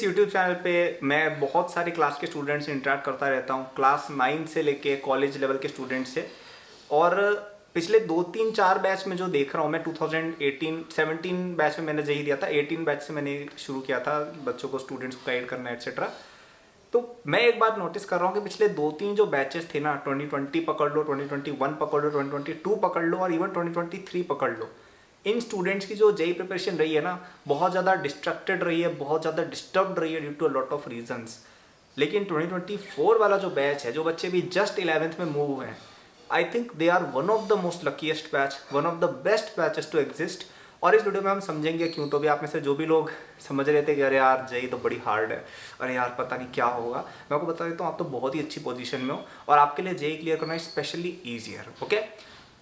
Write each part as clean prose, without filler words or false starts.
YouTube channel पे मैं बहुत सारे क्लास के स्टूडेंट्स से इंटरेक्ट करता रहता हूँ, क्लास 9 से लेके कॉलेज लेवल के स्टूडेंट्स से। और पिछले 2-3-4 बैच में जो देख रहा हूँ मैं 2018-17 बैच में मैंने यही दिया था, 18 बैच से मैंने शुरू किया था बच्चों को, स्टूडेंट्स को गाइड करना एक्सेट्रा। तो मैं एक बात नोटिस कर रहा हूँ कि पिछले 2-3 जो बैचेस थे ना, 2020 पकड़ लो, 2021 पकड़ लो, 2022 पकड़ लो और इवन 2023 पकड़ लो, इन स्टूडेंट्स की जो जेई प्रिपरेशन रही है ना, बहुत ज़्यादा डिस्ट्रक्टेड रही है, बहुत ज़्यादा डिस्टर्ब्ड रही है due to a lot of reasons. लेकिन 2024 वाला जो बैच है, जो बच्चे भी जस्ट 11th में मूव हुए हैं, I think they are one of the most luckiest batch, one of the best batches to exist. और इस वीडियो में हम समझेंगे क्यों। तो भी आप में से जो भी लोग समझ रहे थे कि अरे यार जेई तो बड़ी हार्ड है, अरे यार पता नहीं क्या होगा, मैं आपको बता देता हूँ आप तो बहुत ही अच्छी पोजीशन में हो और आपके लिए जेई क्लियर करना स्पेशली ईजियर। ओके,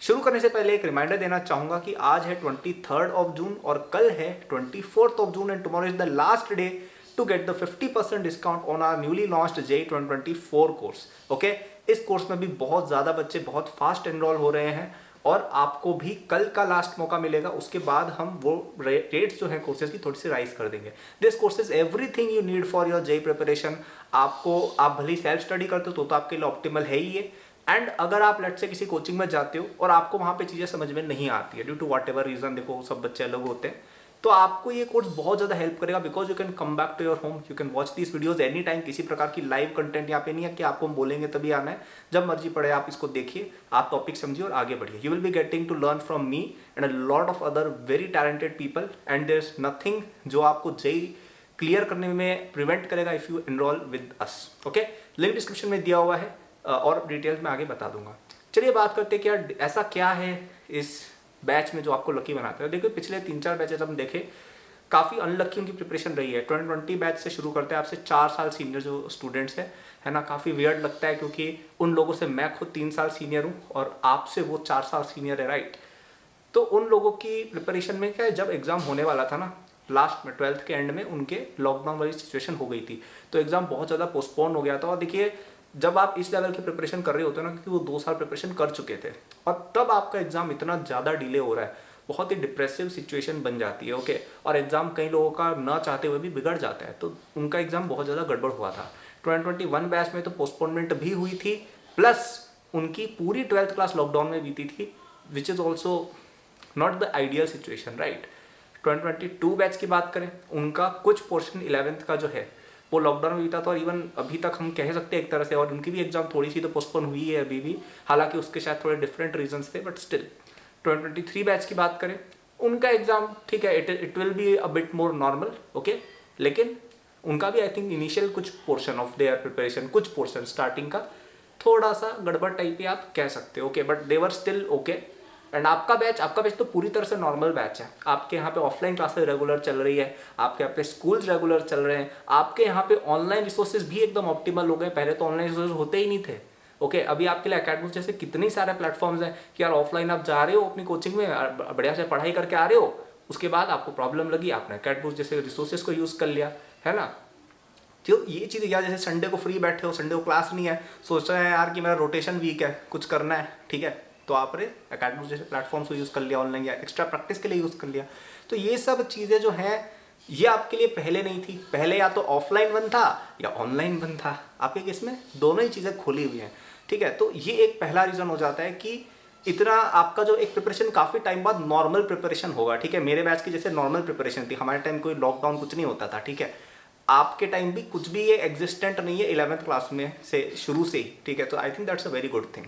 शुरू करने से पहले एक रिमाइंडर देना चाहूँगा कि आज है 23rd ऑफ जून और कल है 24th of June and tomorrow is the last day to get the 50% discount on our newly launched JEE 2024 course. Okay, इस कोर्स में भी बहुत ज़्यादा बच्चे बहुत फास्ट एनरोल हो रहे हैं और आपको भी कल का लास्ट मौका मिलेगा। उसके बाद हम वो रेट्स जो है कोर्सेज की थोड़ी सी राइज कर देंगे। This course is everything you need for your JEE preparation. आपको, आप भले सेल्फ स्टडी करते हो तो आपके लिए ऑप्टिमल है ही ये। एंड अगर आप लेट से किसी कोचिंग में जाते हो और आपको वहाँ पे चीज़ें समझ में नहीं आती है due to whatever reason, देखो सब बच्चे अलग होते हैं, तो आपको ये कोर्स बहुत ज़्यादा हेल्प करेगा because you can come back to your home, you can watch this videos any time. किसी प्रकार की लाइव कंटेंट यहाँ पे नहीं है कि आपको हम बोलेंगे तभी आना है, जब मर्जी पड़े आप इसको देखिए, आप टॉपिक समझिए और आगे बढ़िए। You will be getting to learn from me and a lot of other very talented people and there is nothing जो आपको जेई क्लियर करने में प्रिवेंट करेगा if you enroll with us. Okay, link description में दिया हुआ है और डिटेल्स में आगे बता दूंगा। चलिए बात करते हैं कि यार ऐसा क्या है इस बैच में जो आपको लकी बनाता है। देखिए पिछले 3-4 बैचेज हम देखें, काफ़ी अनलकी उनकी प्रिपरेशन रही है। 2020 बैच से शुरू करते हैं, आपसे 4 साल सीनियर जो स्टूडेंट्स हैं, है ना। काफ़ी वियर्ड लगता है क्योंकि उन लोगों से मैं खुद 3 साल सीनियर हूँ और आपसे वो 4 साल सीनियर है, राइट। तो उन लोगों की प्रिपरेशन में क्या है, जब एग्ज़ाम होने वाला था ना लास्ट में 12th के एंड में, उनके लॉकडाउन वाली सिचुएशन हो गई थी, तो एग्ज़ाम बहुत ज़्यादा पोस्टपोन हो गया था। और देखिए जब आप इस लेवल की प्रिपरेशन कर रहे होते हो ना, क्योंकि वो 2 साल प्रिपरेशन कर चुके थे और तब आपका एग्जाम इतना ज़्यादा डिले हो रहा है, बहुत ही डिप्रेसिव सिचुएशन बन जाती है। ओके, और एग्जाम कई लोगों का न चाहते हुए भी बिगड़ जाता है, तो उनका एग्जाम बहुत ज़्यादा गड़बड़ हुआ था। 2021 बैच में तो पोस्टपोनमेंट भी हुई थी, प्लस उनकी पूरी 12th क्लास लॉकडाउन में बीती थी, which is also not the ideal situation, right. 2022 batch की बात करें, उनका कुछ पोर्शन 11th का जो है वो लॉकडाउन में बीता था और इवन अभी तक हम कह सकते हैं एक तरह से, और उनकी भी एग्जाम थोड़ी सी तो पोस्टपोन हुई है अभी भी, हालांकि उसके शायद थोड़े डिफरेंट रीजंस थे, बट स्टिल। 2023 बैच की बात करें, उनका एग्जाम ठीक है, it will be a bit more normal, okay, लेकिन उनका भी आई थिंक इनिशियल कुछ पोर्शन ऑफ देयर प्रिपरेशन, कुछ पोर्शन स्टार्टिंग का थोड़ा सा गड़बड़ टाइप ही आप कह सकते हो, okay, but they were still okay. And आपका बैच तो पूरी तरह से नॉर्मल बैच है। आपके यहाँ पे ऑफलाइन क्लासेस रेगुलर चल रही है, आपके यहाँ पे स्कूल्स रेगुलर चल रहे हैं, आपके यहाँ पे ऑनलाइन रिसोर्सेज भी एकदम ऑप्टिमल हो गए। पहले तो ऑनलाइन रिसोर्सेज होते ही नहीं थे। ओके, अभी आपके लिए अकेडमी जैसे कितने सारे प्लेटफॉर्म्स हैं कि यार ऑफलाइन आप जा रहे हो अपनी कोचिंग में, बढ़िया से पढ़ाई करके आ रहे हो, उसके बाद आपको प्रॉब्लम लगी, आपने अकेडमी जैसे रिसोर्सेज को यूज़ कर लिया, है ना। तो ये चीज़ें, या जैसे संडे को फ्री बैठे हो, संडे को क्लास नहीं है, सोच रहे हैं यार कि मेरा रोटेशन वीक है, कुछ करना है, ठीक है, तो आपने अकेडमी जैसे प्लेटफॉर्म्स को यूज़ कर लिया, ऑनलाइन या एक्स्ट्रा प्रैक्टिस के लिए यूज़ कर लिया। तो ये सब चीज़ें जो हैं ये आपके लिए पहले नहीं थी। पहले या तो ऑफलाइन बंद था या ऑनलाइन बंद था, आपके केस में दोनों ही चीज़ें खुली हुई हैं, ठीक है। तो ये एक पहला रीज़न हो जाता है कि इतना आपका जो एक प्रिपरेशन काफ़ी टाइम बाद नॉर्मल प्रिपरेशन होगा, ठीक है। मेरे बैच की जैसे नॉर्मल प्रिपरेशन थी, हमारे टाइम कोई लॉकडाउन कुछ नहीं होता था, ठीक है। आपके टाइम भी कुछ भी ये एग्जिस्टेंट नहीं है 11th क्लास में से शुरू से ही, ठीक है। तो I think that's a very good thing.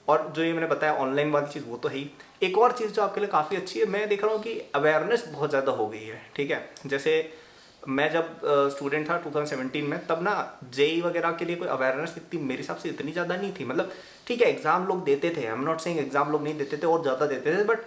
और जो ये मैंने बताया ऑनलाइन वाली चीज़, वो तो है ही। एक और चीज़ जो आपके लिए काफ़ी अच्छी है, मैं देख रहा हूँ कि अवेयरनेस बहुत ज़्यादा हो गई है, ठीक है। जैसे मैं जब स्टूडेंट था 2017 में, तब ना जेई वगैरह के लिए कोई अवेयरनेस इतनी मेरे हिसाब से इतनी ज़्यादा नहीं थी। मतलब ठीक है, एग्ज़ाम लोग देते थे, I am not saying exam लोग नहीं देते थे और ज़्यादा देते थे, बट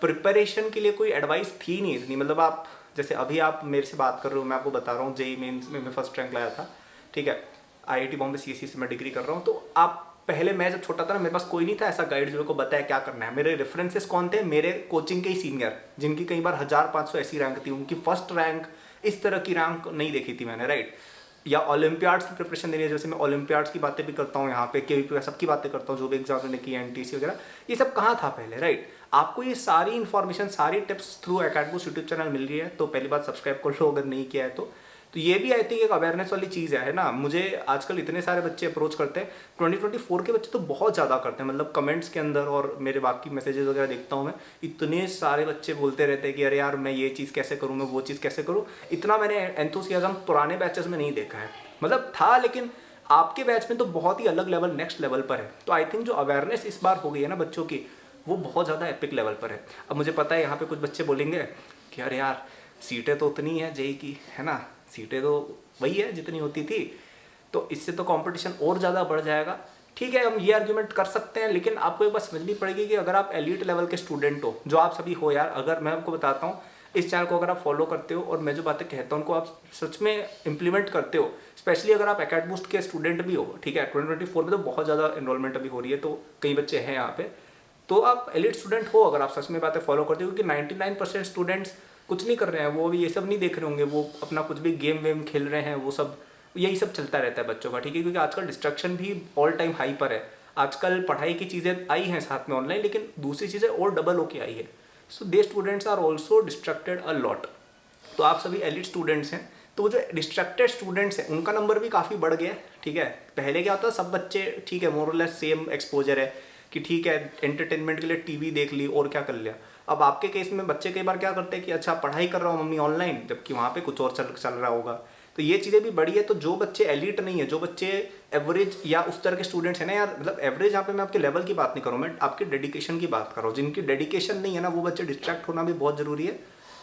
प्रिपरेशन के लिए कोई एडवाइस थी नहीं इतनी। मतलब आप जैसे अभी आप मेरे से बात कर रहे हो, मैं आपको बता रहा हूँ जेई मेंस में मैं फर्स्ट रैंक लाया था, ठीक है। आईआईटी बॉम्बे सीएससी से मैं डिग्री कर रहा हूँ। तो आप पहले, मैं जब छोटा था ना, मेरे पास कोई नहीं था ऐसा गाइड जो मेरे को बताया क्या करना है। मेरे रेफरेंसेस कौन थे? मेरे कोचिंग के ही सीनियर, जिनकी कई बार 1500 ऐसी रैंक थी, उनकी फर्स्ट रैंक, इस तरह की रैंक नहीं देखी थी मैंने, राइट। या ओलंपियाड्स की प्रिपरेशन देनी है, जैसे मैं ओलंपियाड्स की बातें भी करता हूँ यहाँ पे, केवीपी सबकी बातें करता हूँ, जो भी एग्जाम मैंने की, एनटीसी वगैरह, ये सब कहाँ था पहले, राइट। आपको ये सारी इन्फॉर्मेशन, सारी tips through academy YouTube channel मिल रही है। तो पहली बात सब्सक्राइब कर लो अगर नहीं किया है तो, तो ये भी आई थिंक एक अवेयरनेस वाली चीज़ है ना। मुझे आजकल इतने सारे बच्चे अप्रोच करते हैं, 2024 के बच्चे तो बहुत ज़्यादा करते हैं, मतलब कमेंट्स के अंदर और मेरे बाकी मैसेजेस वगैरह देखता हूँ मैं, इतने सारे बच्चे बोलते रहते हैं कि अरे यार मैं ये चीज़ कैसे करूँ, मैं वो चीज़ कैसे करूँ। इतना मैंने एंथुसियाज्म पुराने बैचेस में नहीं देखा है, मतलब था लेकिन आपके बैच में तो बहुत ही अलग लेवल, नेक्स्ट लेवल पर है। तो आई थिंक जो अवेयरनेस इस बार हो गई है ना बच्चों की, वो बहुत ज़्यादा एपिक लेवल पर है। अब मुझे पता है यहाँ पे कुछ बच्चे बोलेंगे कि अरे यार सीटें तो उतनी है जेई की, है ना, सीटें तो वही है जितनी होती थी, तो इससे तो कंपटीशन और ज़्यादा बढ़ जाएगा। ठीक है, हम ये आर्ग्यूमेंट कर सकते हैं, लेकिन आपको एक बात समझनी पड़ेगी कि अगर आप एलीट लेवल के स्टूडेंट हो, जो आप सभी हो यार, अगर मैं आपको बताता हूँ इस चैनल को अगर आप फॉलो करते हो और मैं जो बातें कहता हूँ उनको आप सच में इंप्लीमेंट करते हो, स्पेशली अगर आप एकेडबूस्ट के स्टूडेंट भी हो, ठीक है, 2024 में तो बहुत ज़्यादा एनरोलमेंट अभी हो रही है, तो कई बच्चे हैं यहाँ पे, तो आप एलिट स्टूडेंट हो अगर आप सच में बातें फॉलो करते हो, क्योंकि 99% स्टूडेंट्स कुछ नहीं कर रहे हैं, वो भी ये सब नहीं देख रहे होंगे, वो अपना कुछ भी गेम वेम खेल रहे हैं, वो सब यही सब चलता रहता है बच्चों का, ठीक है, क्योंकि आजकल डिस्ट्रक्शन भी ऑल टाइम हाई पर है। आजकल पढ़ाई की चीज़ें आई हैं साथ में ऑनलाइन, लेकिन दूसरी चीज़ें और डबल होके आई है, so they students are also distracted a lot. तो आप सभी एलिट स्टूडेंट्स हैं, तो वो जो डिस्ट्रक्टेड स्टूडेंट्स हैं उनका नंबर भी काफ़ी बढ़ गया है, ठीक है। पहले क्या होता है, सब बच्चे ठीक है मोरलेस सेम एक्सपोजर है कि ठीक है एंटरटेनमेंट के लिए टीवी देख ली और क्या कर लिया। अब आपके केस में बच्चे कई बार क्या करते हैं कि अच्छा पढ़ाई कर रहा हूँ मम्मी ऑनलाइन, जबकि वहाँ पे कुछ और चल रहा होगा, तो ये चीज़ें भी बढ़ी है। तो जो बच्चे एलिट नहीं है, जो बच्चे एवरेज या उस तरह के स्टूडेंट्स हैं ना यार, मतलब एवरेज यहाँ पे मैं आपके लेवल की बात नहीं कर रहा हूँ, मैं आपके डेडिकेशन की बात कर रहा हूँ। जिनकी डेडिकेशन नहीं है ना, वो बच्चे डिस्ट्रैक्ट होना भी बहुत ज़रूरी है।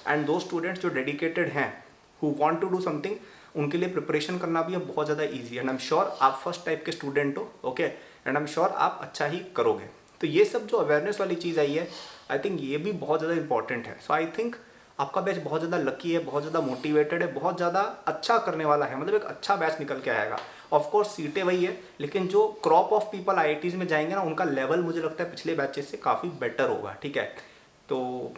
एंड दो स्टूडेंट्स जो डेडिकेटेड हैं, who want to do something, उनके लिए प्रिपरेशन करना भी अब बहुत ज़्यादा ईजी है। एंड आई एम श्योर आप फर्स्ट टाइप के स्टूडेंट हो, okay, and I am sure आप अच्छा ही करोगे। तो ये सब जो अवेयरनेस वाली चीज़ आई है, आई थिंक ये भी बहुत ज़्यादा इंपॉर्टेंट है। सो आई थिंक आपका बैच बहुत ज़्यादा लकी है, बहुत ज़्यादा मोटिवेटेड है, बहुत ज़्यादा अच्छा करने वाला है, मतलब एक अच्छा बैच निकल के आएगा। ऑफकोर्स सीटें वही है, लेकिन जो क्रॉप ऑफ पीपल आईआईटीज़ में जाएंगे ना, उनका लेवल मुझे लगता है पिछले बैचेस से काफ़ी बेटर होगा, ठीक है। तो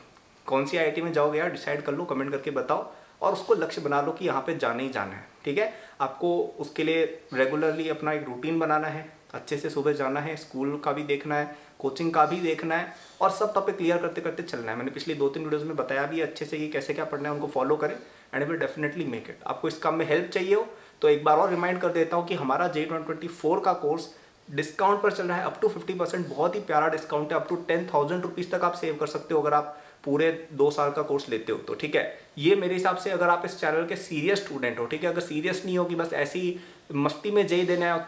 कौन सी आईआईटी में जाओगे यार, डिसाइड कर लो, कमेंट करके बताओ, और उसको लक्ष्य बना लो कि यहाँ पे जाना ही जाना है, ठीक है। आपको उसके लिए रेगुलरली अपना एक रूटीन बनाना है, अच्छे से सुबह जाना है, स्कूल का भी देखना है, कोचिंग का भी देखना है, और सब टॉपिक क्लियर करते करते चलना है। मैंने पिछली 2-3 वीडियोस में बताया भी अच्छे से कि कैसे क्या पढ़ना है, उनको फॉलो करें and will definitely make it. आपको इस काम में हेल्प चाहिए हो तो एक बार और रिमाइंड कर देता हूँ कि हमारा JEE 2024 का कोर्स डिस्काउंट पर चल रहा है, अप टू 50%, बहुत ही प्यारा डिस्काउंट है, अप टू 10,000 रुपीज़ तक आप सेव कर सकते हो अगर आप पूरे 2 साल का कोर्स लेते हो तो, ठीक है। ये मेरे हिसाब से अगर आप इस चैनल के सीरियस स्टूडेंट हो, ठीक है, अगर सीरियस नहीं हो कि बस ऐसी मस्ती में JEE देना है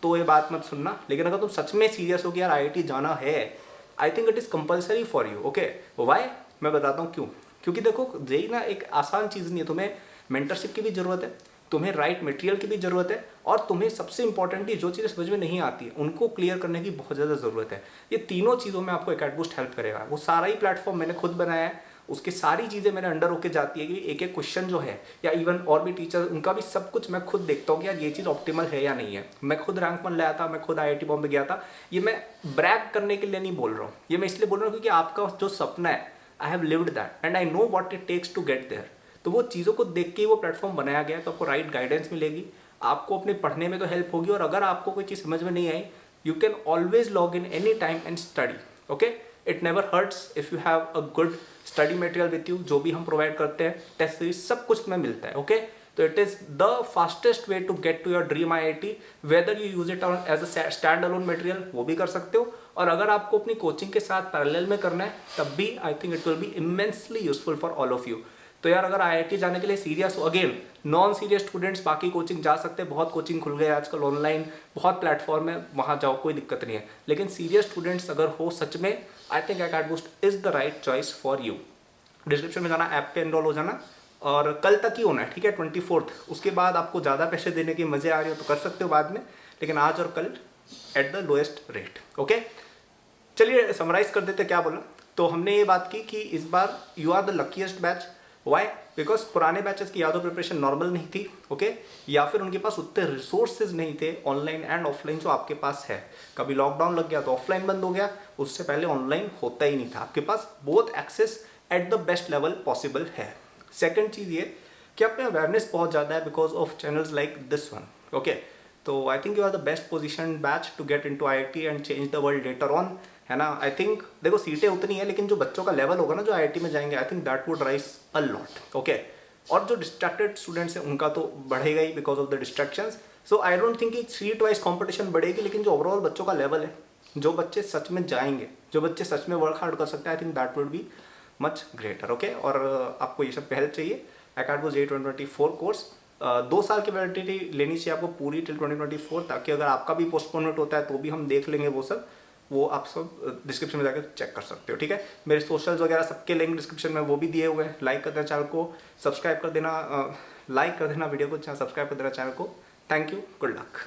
तो ये बात मत सुनना, लेकिन अगर तुम सच में सीरियस हो कि यार IIT जाना है, I think it is compulsory for you, okay. Why, मैं बताता हूँ क्यों। क्योंकि देखो JEE ना एक आसान चीज़ नहीं है, तुम्हें मेंटरशिप की भी ज़रूरत है, तुम्हें राइट मटेरियल की भी ज़रूरत है, और तुम्हें सबसे इंपॉर्टेंटली जो चीज़ें समझ में नहीं आती है उनको क्लियर करने की बहुत ज़्यादा ज़रूरत है। ये तीनों चीज़ों में आपको एकेडबूस्ट हेल्प करेगा। वो सारा ही प्लेटफॉर्म मैंने खुद बनाया है, उसकी सारी चीज़ें मेरे अंडर होके जाती है कि एक एक क्वेश्चन जो है, या इवन और भी टीचर, उनका भी सब कुछ मैं खुद देखता हूँ कि यार ये चीज़ ऑप्टिमल है या नहीं है। मैं खुद रैंक 1 लाया था, मैं खुद IIT बॉम्बे गया था। ये मैं ब्रैग करने के लिए नहीं बोल रहा हूँ, ये मैं इसलिए बोल रहा हूँ क्योंकि आपका जो सपना है, I have lived that and I know what it takes to get there. तो वो चीज़ों को देख के वो प्लेटफॉर्म बनाया गया है, तो आपको राइट गाइडेंस मिलेगी, आपको अपने पढ़ने में तो हेल्प होगी, और अगर आपको कोई चीज़ समझ में नहीं आई, you can always log in any time and study, okay. It never hurts if you have a good study material with you. जो भी हम प्रोवाइड करते हैं, टेस्ट सीरीज, सब कुछ में मिलता है, ओके। तो it is the fastest way to get to your dream IIT, whether you use it on as a standalone material, वो भी कर सकते हो, और अगर आपको अपनी कोचिंग के साथ पैरेलल में करना है तब भी आई think it will be immensely useful for all of you. तो यार अगर IIT जाने के लिए सीरियस हो, अगेन नॉन सीरियस स्टूडेंट्स बाकी कोचिंग जा सकते हैं, बहुत कोचिंग खुल गए आजकल ऑनलाइन, बहुत प्लेटफॉर्म है, वहाँ जाओ, कोई दिक्कत नहीं है। लेकिन सीरियस स्टूडेंट्स अगर हो सच में, I think AcadBoost is the right choice for you. Description में जाना, ऐप पे एनरोल हो जाना, और कल तक ही होना है, ठीक है, 24th। उसके बाद आपको ज़्यादा पैसे देने की मज़े आ रही हो तो कर सकते हो बाद में, लेकिन आज और कल at the lowest rate, okay. चलिए समराइज कर देते क्या बोला। तो हमने ये बात की कि इस बार you are the luckiest batch. Why? Because पुराने बैचेस की या तो प्रिपरेशन नॉर्मल नहीं थी, ओके, या फिर उनके पास उतने रिसोर्सेज नहीं थे ऑनलाइन एंड ऑफलाइन जो आपके पास है। कभी लॉकडाउन लग गया तो ऑफलाइन बंद हो गया, उससे पहले ऑनलाइन होता ही नहीं था। आपके पास both access at the best level possible है। सेकेंड चीज़ ये कि आप में अवेयरनेस बहुत ज़्यादा है because of channels like this one, okay. तो I think you are the best position batch to get into IIT and change the world later on, है ना। आई थिंक देखो सीटें उतनी है, लेकिन जो बच्चों का लेवल होगा ना जो IIT में जाएंगे, I think that would rise a lot, okay. और जो डिस्ट्रैक्टेड स्टूडेंट्स हैं उनका तो बढ़ेगा ही because of the distractions. So I don't think कि सीट वाइज कॉम्पिटिशन बढ़ेगी, लेकिन जो ओवरऑल बच्चों का लेवल है, जो बच्चे सच में जाएंगे, जो बच्चे सच में वर्क हार्ड कर सकते हैं, I think that would be much greater. Okay, और आपको ये सब हेल्प चाहिए, अकेडमी जे 2024 कोर्स 2 साल की वैलिडिटी लेनी चाहिए आपको पूरी टिल 2024, ताकि अगर आपका भी पोस्टपोनमेंट होता है तो भी हम देख लेंगे वो सब। वो आप सब डिस्क्रिप्शन में जाकर चेक कर सकते हो, ठीक है। मेरे सोशल्स वगैरह सबके लिंक डिस्क्रिप्शन में वो भी दिए हुए हैं। लाइक कर देना चैनल को, सब्सक्राइब कर देना, लाइक कर देना वीडियो को, सब्सक्राइब कर देना चैनल को। Thank you, good luck.